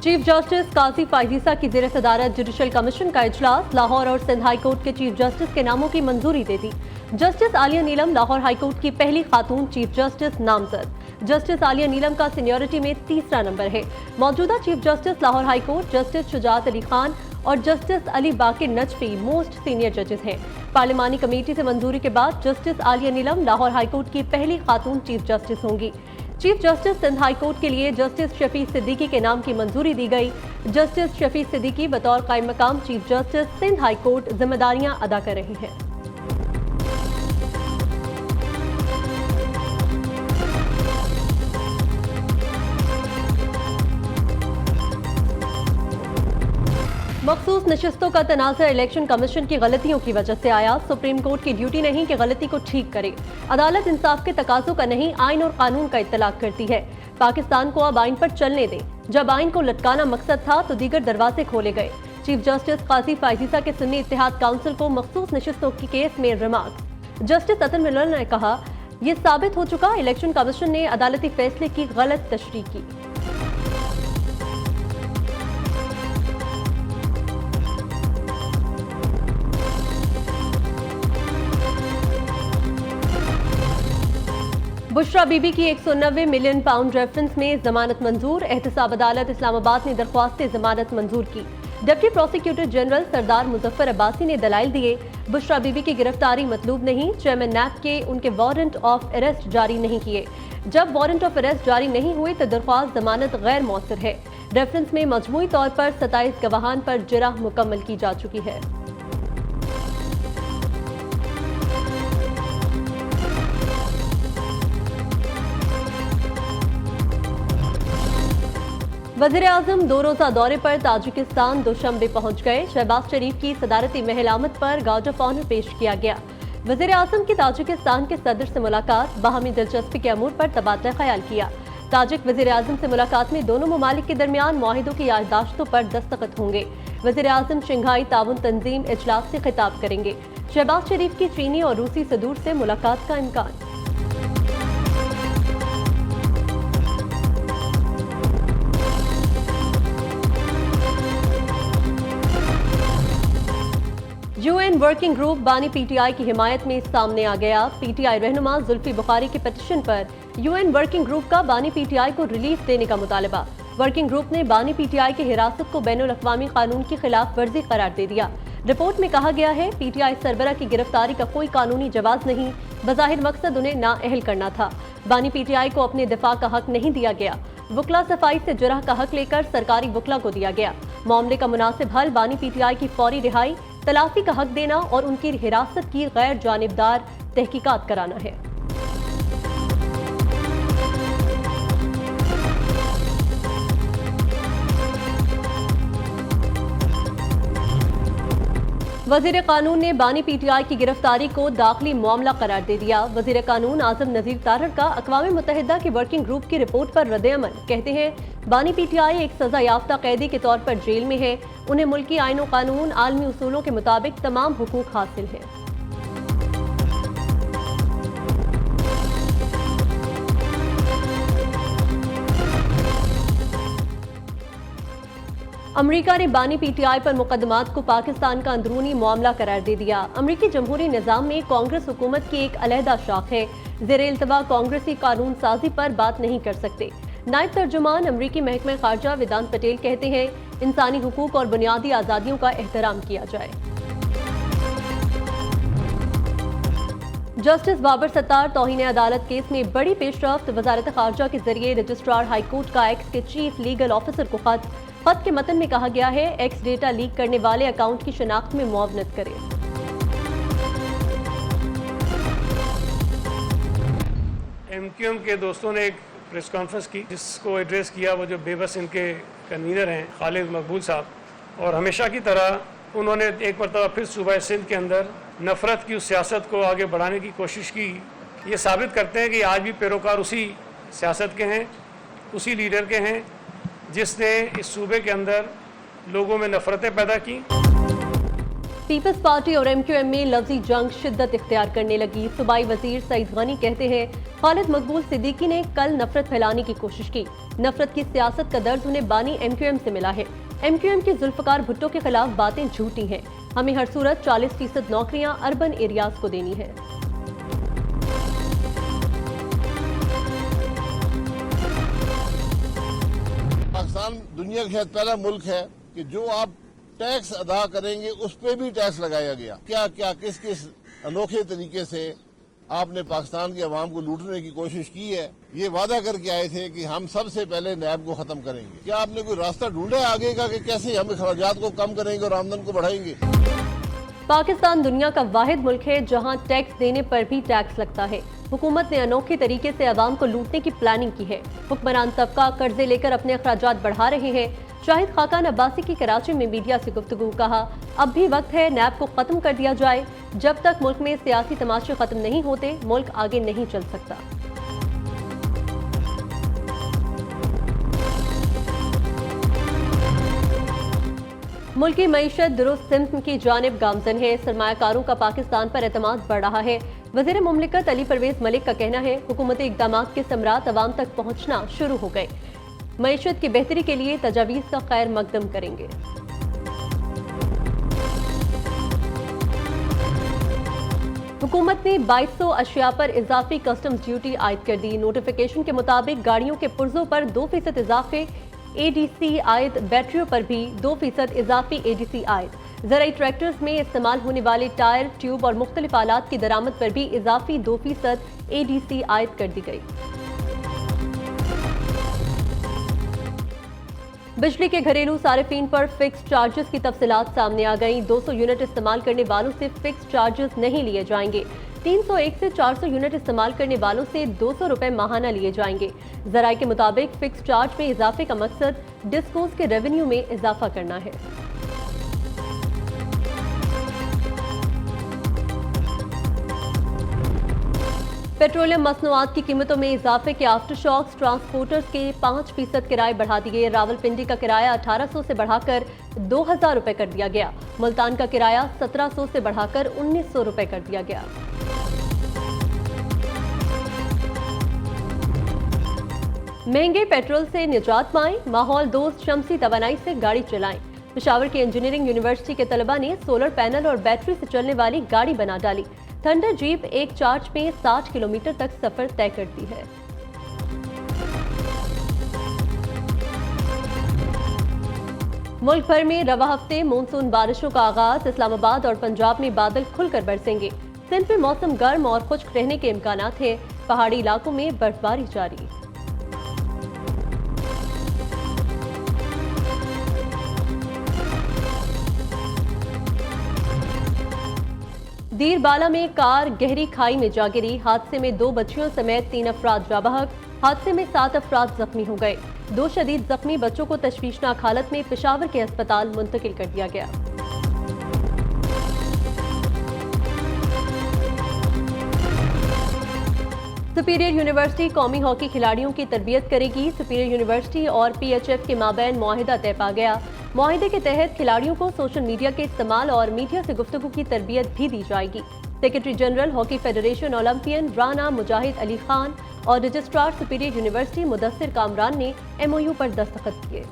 Chief justice काजी फायजीसा की ज़ेर सदारत जुडिशल कमीशन का इजलास। लाहौर और सिंध हाई कोर्ट के चीफ जस्टिस के नामों की मंजूरी दे दी। जस्टिस आलिया नीलम लाहौर हाई कोर्ट की पहली खातून चीफ जस्टिस नामजद। जस्टिस आलिया नीलम का सीनियरिटी में तीसरा नंबर है। मौजूदा chief justice Lahore high court justice Shujaat Ali Khan और जस्टिस अली बाकिर नजफी मोस्ट सीनियर जजेस हैं। पार्लिमानी कमेटी से मंजूरी के बाद जस्टिस आलिया नीलम लाहौर हाई कोर्ट की पहली खातून चीफ जस्टिस होंगी। Chief justice Sindh high court के लिए जस्टिस शफी सिद्दीकी के नाम की मंजूरी दी गई। जस्टिस शफी सिद्दीकी बतौर कायम मकाम chief justice Sindh high court जिम्मेदारियां अदा कर रही हैं। मखसूस नशिस्तों का तनाज़ा इलेक्शन कमीशन की गलतियों की वजह से आया। सुप्रीम कोर्ट की ड्यूटी नहीं कि गलती को ठीक करे। अदालत इंसाफ के तकाज़ों का नहीं, आइन और कानून का इत्तलाक करती है। पाकिस्तान को अब आइन पर चलने दें। जब आइन को लटकाना मकसद था तो दीगर दरवाजे खोले गए। चीफ जस्टिस काजी फायजीसा के सुन्नी इत्तेहाद काउंसिल को मखसूस नशिस्तों की केस में रिमार्क। जस्टिस अतन मिलर ने कहा, यह साबित हो चुका इलेक्शन कमीशन ने अदालती फैसले की गलत तशरीह की। बुशरा बीबी की 190 मिलियन पाउंड रेफरेंस में जमानत मंजूर। एहतसाब अदालत इस्लामाबाद ने दरख्वास्त जमानत मंजूर की। डिप्टी प्रोसिक्यूटर जनरल सरदार मुजफ्फर अब्बासी ने दलाइल दिए। बुशरा बीबी की गिरफ्तारी मतलूब नहीं। चेयरमैन नैब के उनके वारंट ऑफ अरेस्ट जारी नहीं किए। जब वारंट ऑफ अरेस्ट जारी नहीं हुए तो दरख्वास्त जमानत गैर मौसर है। रेफरेंस में मजमूई तौर पर 27 गवाहान पर जराह मुकम्मल की जा चुकी है। वज़ीर आज़म 2 रोज़ा दौरे पर ताजिकिस्तान दोशंबे पहुंच गए। शहबाज शरीफ की सदारती महल आमद पर गार्ड ऑफ ऑनर पेश किया गया। वज़ीर आज़म की ताजिकिस्तान के सदर से मुलाकात, बाहमी दिलचस्पी के अमूर पर तबादला ख्याल किया। ताजिक वज़ीर आज़म से मुलाकात में दोनों ममालिक के दरमियान मुआहिदों की याददाश्तों पर दस्तखत होंगे। वज़ीर आज़म शंघाई ताउन तंजीम इजलास से खिताब करेंगे। शहबाज शरीफ की चीनी और रूसी सदूर से मुलाकात का इम्कान। यूएन वर्किंग ग्रुप बानी पीटीआई की हिमायत में सामने आ गया। पीटीआई रहनुमा जुल्फी बुखारी के पिटीशन पर यूएन वर्किंग ग्रुप का बानी पीटीआई को रिलीफ देने का मुतालबा। वर्किंग ग्रुप ने बानी पीटीआई की हिरासत को बैनुल-अक़वामी कानून की खिलाफ वर्जी करार दे दिया। रिपोर्ट में कहा गया है, पीटीआई सरबरा की गिरफ्तारी का कोई कानूनी जवाब नहीं, बज़ाहिर मकसद उन्हें नाअहल करना था। बानी पीटीआई को अपने दिफा का हक नहीं दिया गया। वकला सफाई से जुरह का हक लेकर सरकारी वकला को दिया गया। मामले का मुनासिब हल बानी पीटीआई की फौरी रिहाई, तलाफी का हक देना और उनकी हिरासत की गैर जानिबदार तहकीकात कराना है। वज़ीर कानून ने बानी पीटीआई की गिरफ्तारी को दाखिली मामला करार दे दिया। वज़ीर कानून आज़म नज़ीर तारड़ का अक़वाम मुत्तहिदा की वर्किंग ग्रुप की रिपोर्ट पर रद्द-ए-अमल। कहते हैं, बानी पीटीआई एक सजा याफ्ता कैदी के तौर पर जेल में है। उन्हें मुल्की आइन और कानून आलमी उसूलों के मुताबिक तमाम हुकूक हासिल हैं। अमरीका ने बानी पीटीआई पर मुकदमात को पाकिस्तान का अंदरूनी मामला करार दे दिया। अमरीकी जमहूरी निज़ाम में कांग्रेस हुकूमत की एक अलहदा शाख है। ज़ेरे इल्तवा कांग्रेसी कानून साजी पर बात नहीं कर सकते। नायब तर्जुमान अमरीकी महकमा खारजा वेदांत पटेल कहते हैं, इंसानी हुकूक और बुनियादी आज़ादियों का एहतराम किया जाए। जस्टिस बाबर सत्तार तौहीन अदालत केस में बड़ी पेशरफ्त। वजारत खारजा के जरिए रजिस्ट्रार हाई कोर्ट का एक्स के चीफ लीगल ऑफिसर को खत के मतन में कहा गया है, एक्स डेटा लीक करने वाले अकाउंट की शनाख्त में मुआवनत करें। एमक्यूएम के दोस्तों ने एक प्रेस कॉन्फ्रेंस की, जिसको एड्रेस किया वो जो बेबस इनके कन्वीनर हैं खालिद मकबूल साहब, और हमेशा की तरह उन्होंने एक मरतबा फिर सूबा सिंध के अंदर नफ़रत की उस सियासत को आगे बढ़ाने की कोशिश की। ये साबित करते हैं कि आज भी पैरोकार उसी सियासत के हैं, उसी लीडर के हैं जिसने इस सूबे के अंदर लोगों में नफरतें पैदा की। पीपल्स पार्टी और एमक्यूएम में लफ्जी जंग शिद्दत इख्तियार करने लगी। सूबाई वजीर सईद गनी कहते हैं खालिद मकबूल सिद्दीकी ने कल नफरत फैलाने की कोशिश की। नफरत की सियासत का दर्ज उन्हें बानी एमक्यूएम से मिला है। एमक्यूएम के जुल्फकार भुट्टो के खिलाफ बातें झूठी हैं। हमें हर सूरत 40% नौकरियां अर्बन एरियाज को देनी है। पाकिस्तान दुनिया का शायद पहला मुल्क है कि जो आप टैक्स अदा करेंगे उस पर भी टैक्स लगाया गया। क्या क्या किस किस अनोखे तरीके से आपने पाकिस्तान की आवाम को लूटने की कोशिश की है। ये वादा करके आए थे कि हम सबसे पहले नैब को खत्म करेंगे। क्या आपने कोई रास्ता ढूंढा है आगे का कि कैसे हम अखराजात को कम करेंगे और आमदन को बढ़ाएंगे? पाकिस्तान दुनिया का वाहिद मुल्क है जहां टैक्स देने पर भी टैक्स लगता है। हुकूमत ने अनोखे तरीके से आवाम को लूटने की प्लानिंग की है। हुक्मरान तबका कर्जे लेकर अपने अखराजात बढ़ा रहे हैं। शाहिद खाकान अब्बासी की कराची में मीडिया से गुफ्तगू कहा, अब भी वक्त है नैब को खत्म कर दिया जाए। जब तक मुल्क में सियासी तमाशे खत्म नहीं होते मुल्क आगे नहीं चल सकता। मुल्क की मईशत दुरुस्त सिमत की जानिब गामजन है। सरमायाकारों का पाकिस्तान पर एतमाद बढ़ रहा है। वज़ीर मुमलिकत अली परवेज मलिक का कहना है हुकूमती इक़दाम के समरात अवाम तक पहुँचना शुरू हो गए। मईशत की बेहतरी के लिए तजावीज़ का खैर मकदम करेंगे। हुकूमत ने 2200 अशिया पर इजाफी कस्टम्स ड्यूटी आयद कर दी। नोटिफिकेशन के मुताबिक गाड़ियों के पुर्जों पर 2% इजाफे, ADC आयद, बैटरियों पर भी 2% इजाफी ADC आयद। ज़राई ट्रैक्टर्स में इस्तेमाल होने वाले टायर, ट्यूब और मुख्तलिफ आलात की दरामद पर भी इजाफी 2% ADC आयद कर दी गई। बिजली के घरेलू सारिफीन पर फिक्स चार्जेस की तफसीलात सामने आ गई। 200 यूनिट इस्तेमाल करने वालों से फिक्स चार्जेस नहीं लिए जाएंगे। 301 से 400 यूनिट इस्तेमाल करने वालों से 200 रुपए माहाना लिए जाएंगे। ज़राए के मुताबिक फिक्स चार्ज में इजाफे का मकसद डिस्कोस के रेवेन्यू में इजाफा करना है। पेट्रोलियम मसनूआत की कीमतों में इजाफे के आफ्टर शॉक्स, ट्रांसपोर्टर्स के 5% किराए बढ़ा दिए। रावलपिंडी का किराया 1800 से बढ़ाकर 2000 रुपए कर दिया गया। मुल्तान का किराया 1700 से बढ़ाकर 1900 रुपए कर दिया गया। महंगे पेट्रोल से निजात पाएं, माहौल दोस्त शमसी तवानाई से गाड़ी चलाएं। पेशावर की इंजीनियरिंग यूनिवर्सिटी के तलबा ने सोलर पैनल और बैटरी से चलने वाली गाड़ी बना डाली। थंडर जीप एक चार्ज में 60 किलोमीटर तक सफर तय करती है। मुल्क भर में रवा हफ्ते मानसून बारिशों का आगाज। इस्लामाबाद और पंजाब में बादल खुलकर बरसेंगे। सिंध में मौसम गर्म और खुश्क रहने के इम्कानात हैं। पहाड़ी इलाकों में बर्फबारी जारी। दीरबाला में कार गहरी खाई में जा गिरी। हादसे में 2 बच्चियों समेत 3 अफराद जा बहक। हादसे में 7 अफराद जख्मी हो गए। 2 शदीद जख्मी बच्चों को तशवीशनाक हालत में पेशावर के अस्पताल मुंतकिल कर दिया गया। सुपीरियर यूनिवर्सिटी कौमी हॉकी खिलाड़ियों की तरबियत करेगी। सुपीरियर यूनिवर्सिटी और PHF के माबैन मुआहिदा तय पा गया। मुआहिदे के तहत खिलाड़ियों को सोशल मीडिया के इस्तेमाल और मीडिया से गुफ्तगू की तरबियत भी दी जाएगी। Secretary general hockey federation Olympian Rana Mujahid Ali Khan और रजिस्ट्रार सुपीरियर यूनिवर्सिटी मुदस्सिर कामरान ने MOU पर दस्तखत किए।